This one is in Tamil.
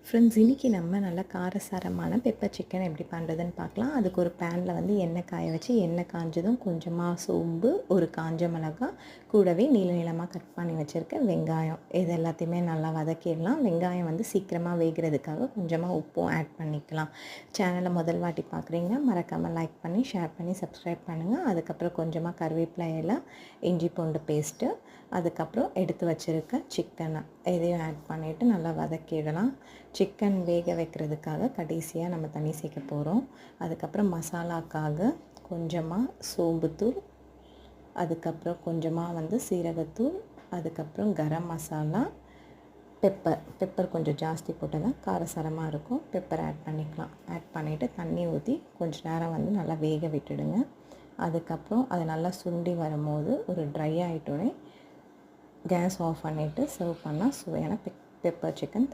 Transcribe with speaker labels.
Speaker 1: ஃப்ரெண்ட்ஸ், இன்றைக்கி நம்ம நல்லா காரசாரமான பெப்பர் சிக்கன் எப்படி பண்ணுறதுன்னு பார்க்கலாம். அதுக்கு ஒரு பேனில் வந்து எண்ணெய் காய வச்சு, எண்ணெய் காஞ்சதும் கொஞ்சமாக சோம்பு, ஒரு காஞ்ச மிளகாய், கூடவே நீள நீளமாக கட் பண்ணி வச்சுருக்க வெங்காயம், இது எல்லாத்தையுமே நல்லா வதக்கிடலாம். வெங்காயம் வந்து சீக்கிரமாக வேகிறதுக்காக கொஞ்சமாக உப்பும் ஆட் பண்ணிக்கலாம். சேனலை முதல் வாட்டி பார்க்குறீங்கன்னா மறக்காமல் லைக் பண்ணி, ஷேர் பண்ணி, சப்ஸ்கிரைப் பண்ணுங்கள். அதுக்கப்புறம் கொஞ்சமாக கருவேப்பிலை இலை, இஞ்சி பூண்டு பேஸ்ட்டு, அதுக்கப்புறம் எடுத்து வச்சுருக்க சிக்கனை இதையும் ஆட் பண்ணிவிட்டு நல்லா வதக்கிடலாம். சிக்கன் வேக வைக்கிறதுக்காக கடைசியாக நம்ம தண்ணி சேர்க்க போகிறோம். அதுக்கப்புறம் மசாலாக்காக கொஞ்சமாக சோம்புத்தூள், அதுக்கப்புறம் கொஞ்சமாக வந்து சீரகத்தூள், அதுக்கப்புறம் கரம் மசாலா, பெப்பர் கொஞ்சம் ஜாஸ்தி போட்டால் தான் காரசாரமாக இருக்கும். பெப்பர் ஆட் பண்ணிக்கலாம். ஆட் பண்ணிவிட்டு தண்ணி ஊற்றி கொஞ்சம் நேரம் வந்து நல்லா வேக விட்டுடுங்க. அதுக்கப்புறம் அது நல்லா சுண்டி வரும்போது ஒரு ட்ரை ஆகிட்டோடனே கேஸ் ஆஃப் பண்ணிவிட்டு சர்வ் பண்ணால் சுவையான பெப்பர் சிக்கன்